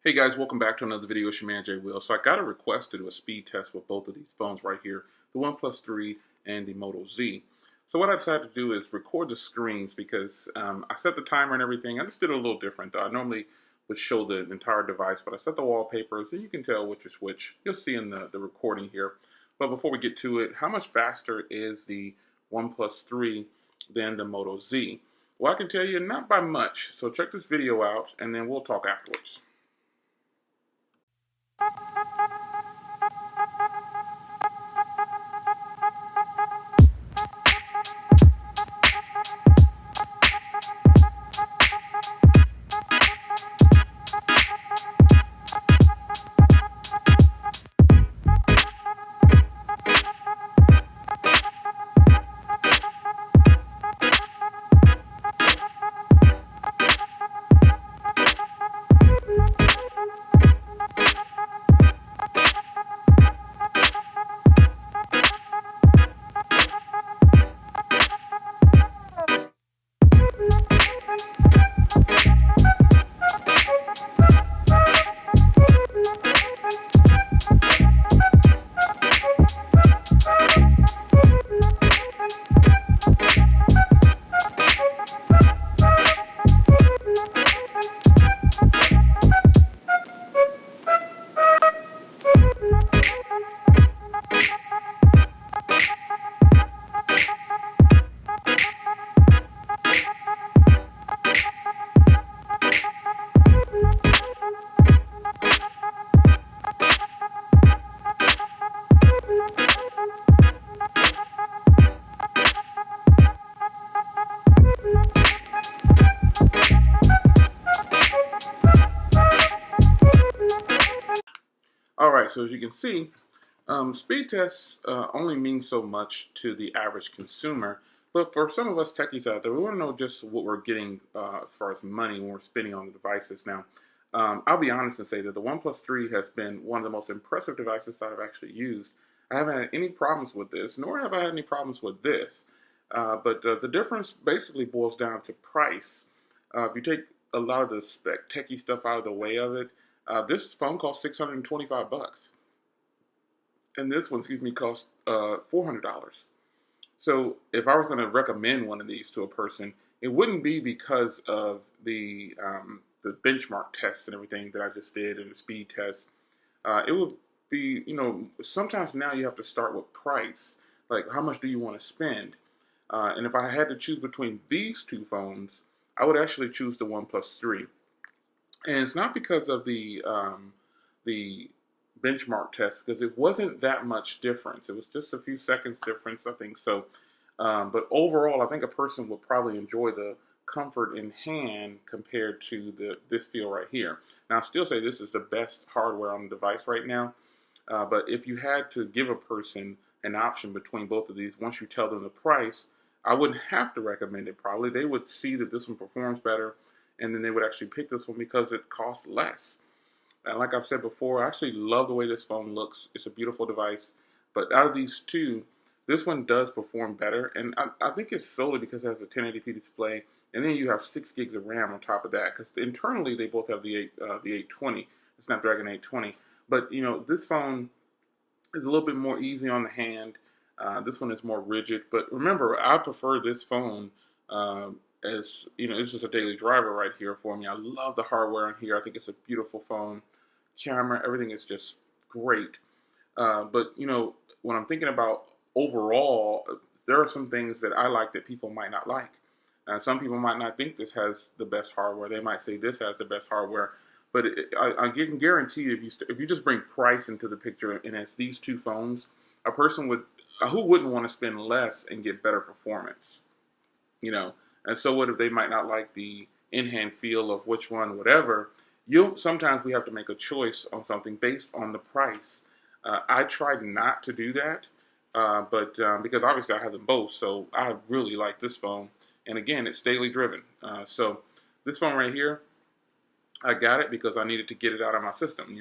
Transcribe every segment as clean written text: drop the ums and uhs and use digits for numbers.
Hey guys, welcome back to another video. It's your man Jay Will. So I got a request to do a speed test with both of these phones right here, the OnePlus 3 and the Moto Z. So what I decided to do is record the screens because I set the timer and everything. I just did it a little different. I normally would show the entire device, but I set the wallpapers and you can tell which is which. You'll see in the recording here. But before we get to it, how much faster is the OnePlus 3 than the Moto Z? Well, I can tell you not by much. So check this video out and then we'll talk afterwards. All right, so as you can see, speed tests only mean so much to the average consumer, but for some of us techies out there, we want to know just what we're getting as far as money when we're spending on the devices. Now, I'll be honest and say that the OnePlus 3 has been one of the most impressive devices that I've actually used. I haven't had any problems with this, nor have I had any problems with this. But the difference basically boils down to price. If you take a lot of the techie stuff out of the way of it, this phone costs $625, and this one, costs $400. So if I was going to recommend one of these to a person, it wouldn't be because of the benchmark tests and everything that I just did and the speed test. It would be, sometimes now you have to start with price. Like, how much do you want to spend? And if I had to choose between these two phones, I would actually choose the OnePlus 3. And it's not because of the benchmark test, because it wasn't that much difference. It was just a few seconds difference, I think. So, but overall, I think a person would probably enjoy the comfort in hand compared to this feel right here. Now, I still say this is the best hardware on the device right now. But if you had to give a person an option between both of these, once you tell them the price, I wouldn't have to recommend it probably. They would see that this one performs better, and then they would actually pick this one because it costs less. And like I've said before, I actually love the way this phone looks. It's a beautiful device. But out of these two, this one does perform better. And I think it's solely because it has a 1080p display. And then you have 6 gigs of RAM on top of that. Because internally, they both have the 820, the Snapdragon 820. But, this phone is a little bit more easy on the hand. This one is more rigid. But remember, I prefer this phone as this is a daily driver right here for me. I love the hardware on here. I think it's a beautiful phone. Camera, everything is just great. But when I'm thinking about overall, there are some things that I like that people might not like. Some people might not think this has the best hardware. They might say this has the best hardware. But I can guarantee you, if you just bring price into the picture, and it's these two phones, a person who wouldn't want to spend less and get better performance, And so what if they might not like the in-hand feel of which one, whatever. Sometimes we have to make a choice on something based on the price. I tried not to do that, but because obviously I have them both, so I really like this phone. And again, it's daily driven. So this phone right here, I got it because I needed to get it out of my system.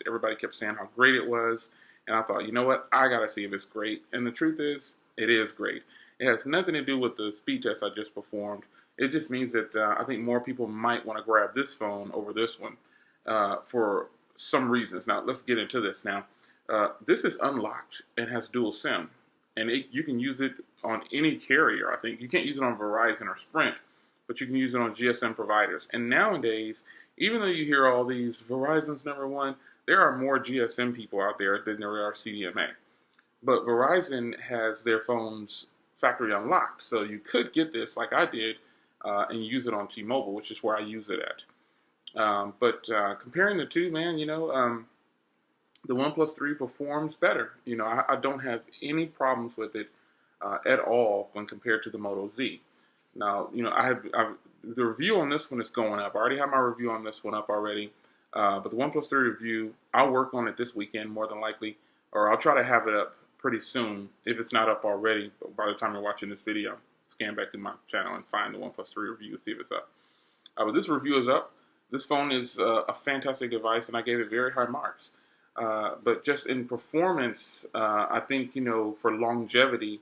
Everybody kept saying how great it was, and I thought, you know what, I gotta see if it's great. And the truth is, it is great. It has nothing to do with the speed test I just performed. It just means that I think more people might want to grab this phone over this one. for some reasons. Now, let's get into this now. This is unlocked and has dual SIM, and you can use it on any carrier. I think you can't use it on Verizon or Sprint, but you can use it on GSM providers. And nowadays, even though you hear all these Verizon's number one, there are more GSM people out there than there are CDMA. But Verizon has their phones factory unlocked, so you could get this like I did and use it on T-Mobile, which is where I use it at. But comparing the two, man, the OnePlus 3 performs better. I don't have any problems with it at all when compared to the Moto Z. Now, the review on this one is going up. I already have my review on this one up already. But the OnePlus 3 review, I'll work on it this weekend more than likely, or I'll try to have it up pretty soon if it's not up already. By the time you're watching this video, scan back to my channel and find the OnePlus 3 review and see if it's up. But this review is up. This phone is a fantastic device, and I gave it very high marks. But just in performance, I think, for longevity,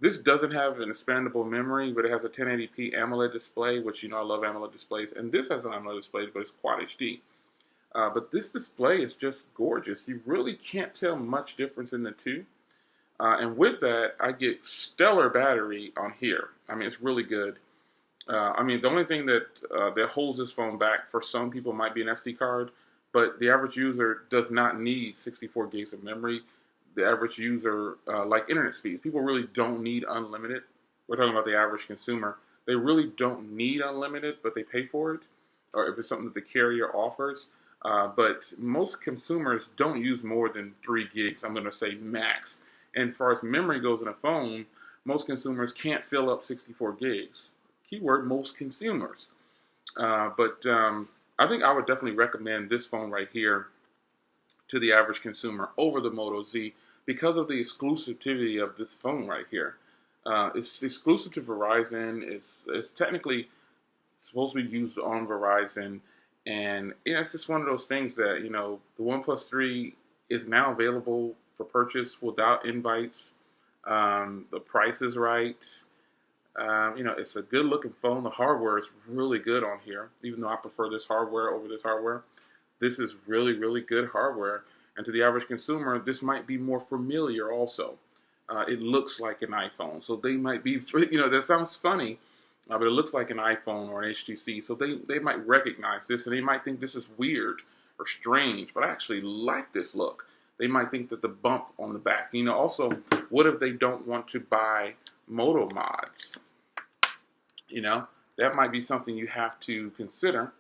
this doesn't have an expandable memory, but it has a 1080p AMOLED display, which, I love AMOLED displays. And this has an AMOLED display, but it's Quad HD. But this display is just gorgeous. You really can't tell much difference in the two. And with that, I get stellar battery on here. I mean, it's really good. The only thing that holds this phone back for some people might be an SD card, but the average user does not need 64 gigs of memory. The average user, like internet speeds, people really don't need unlimited. We're talking about the average consumer. They really don't need unlimited, but they pay for it, or if it's something that the carrier offers. But most consumers don't use more than 3 gigs, I'm going to say max. And as far as memory goes in a phone, most consumers can't fill up 64 gigs. Keyword, most consumers. But I think I would definitely recommend this phone right here to the average consumer over the Moto Z because of the exclusivity of this phone right here. It's exclusive to Verizon. It's technically supposed to be used on Verizon. And it's just one of those things that, the OnePlus 3 is now available for purchase without invites. The price is right. It's a good looking phone. The hardware is really good on here, even though I prefer this hardware over this hardware. This is really, really good hardware. And to the average consumer, this might be more familiar also. It looks like an iPhone. So they might be, that sounds funny, but it looks like an iPhone or an HTC. So they might recognize this and they might think this is weird or strange, but I actually like this look. They might think that the bump on the back. Also, what if they don't want to buy Moto mods? That might be something you have to consider.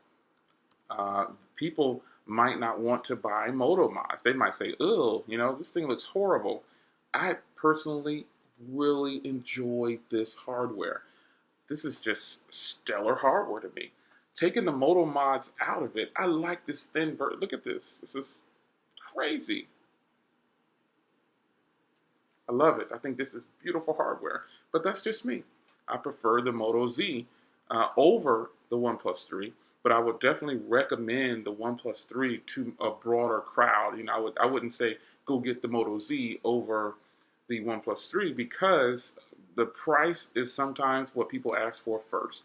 People might not want to buy Moto mods. They might say, "Oh, this thing looks horrible." I personally really enjoy this hardware. This is just stellar hardware to me. Taking the Moto mods out of it, I like this thin version. Look at this. This is crazy. I love it. I think this is beautiful hardware. But that's just me. I prefer the Moto Z over the OnePlus 3. But I would definitely recommend the OnePlus 3 to a broader crowd. I wouldn't say go get the Moto Z over the OnePlus 3 because the price is sometimes what people ask for first.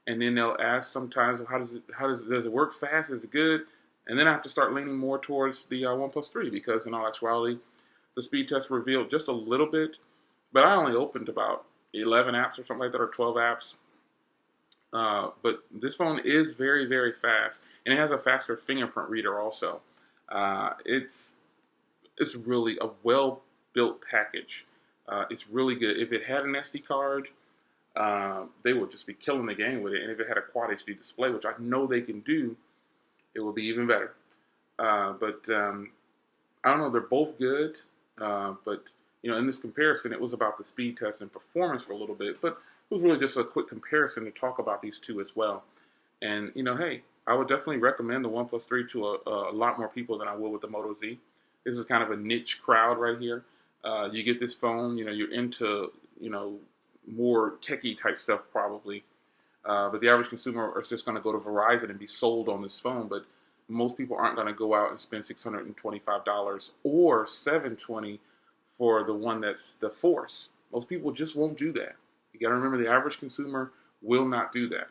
And then they'll ask sometimes, well, does it work fast? Is it good? And then I have to start leaning more towards the OnePlus 3 because in all actuality, the speed test revealed just a little bit, but I only opened about 11 apps or something like that, or 12 apps. But this phone is very, very fast, and it has a faster fingerprint reader also. It's really a well-built package. It's really good. If it had an SD card, they would just be killing the game with it. And if it had a Quad HD display, which I know they can do, it would be even better. But I don't know. They're both good. But in this comparison, it was about the speed test and performance for a little bit. But it was really just a quick comparison to talk about these two as well. And, hey, I would definitely recommend the OnePlus 3 to a lot more people than I would with the Moto Z. This is kind of a niche crowd right here. You get this phone, you're into, more techie type stuff probably. But the average consumer is just going to go to Verizon and be sold on this phone. But most people aren't going to go out and spend $625 or $720 for the one that's the Force. Most people just won't do that. You got to remember the average consumer will not do that.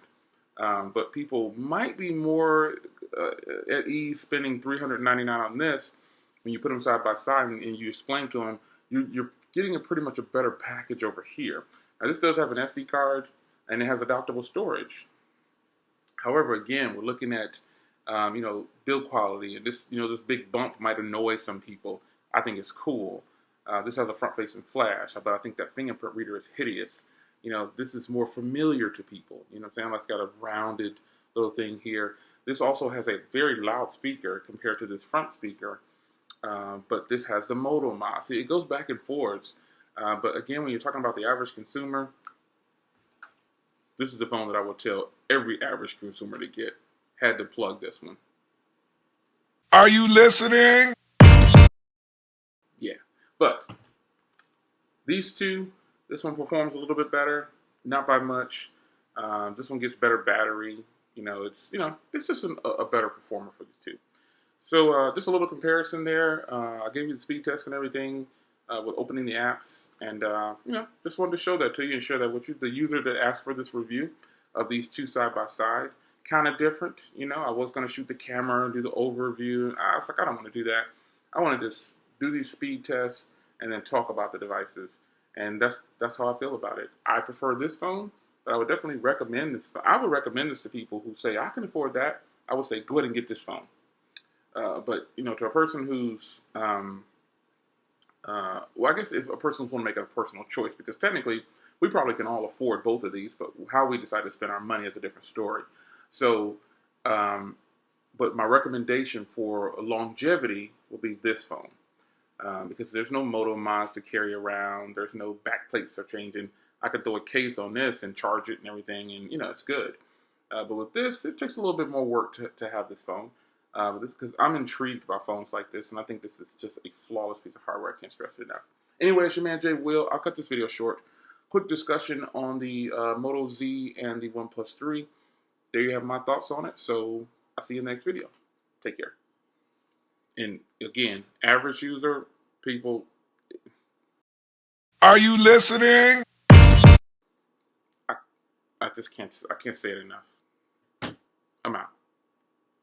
But people might be more at ease spending $399 on this when you put them side by side and you explain to them you're getting pretty much a better package over here. Now this does have an SD card and it has adaptable storage. However, again, we're looking at build quality, and this big bump might annoy some people. I think it's cool. This has a front-facing flash, but I think that fingerprint reader is hideous. This is more familiar to people. What I'm saying? It's got a rounded little thing here. This also has a very loud speaker compared to this front speaker, but this has the modal mod. See, it goes back and forwards. But again, when you're talking about the average consumer, this is the phone that I would tell every average consumer to get. Had to plug this one. Are you listening? Yeah, but these two, this one performs a little bit better, not by much. This one gets better battery. It's just a better performer for the two. So just a little comparison there. I gave you the speed test and everything with opening the apps, and just wanted to show that to you and share that with you. The user that asked for this review of these two side by side, kind of different. I was going to shoot the camera and do the overview. I was like, I don't want to do that. I want to just do these speed tests and then talk about the devices. And that's how I feel about it. I prefer this phone, but I would definitely recommend this phone. I would recommend this to people who say, I can afford that. I would say, go ahead and get this phone. But to a person who's, I guess if a person want to make a personal choice, because technically we probably can all afford both of these, but how we decide to spend our money is a different story. So, but my recommendation for longevity will be this phone. Because there's no moto mods to carry around. There's no back plates are changing. I could throw a case on this and charge it and everything, and it's good. But with this, it takes a little bit more work to have this phone. Because I'm intrigued by phones like this, and I think this is just a flawless piece of hardware. I can't stress it enough. Anyway, it's your man Jay Will. I'll cut this video short. Quick discussion on the Moto Z and the OnePlus 3. There you have my thoughts on it. So I'll see you in the next video. Take care. And again, average user, people. Are you listening? I just can't say it enough. I'm out.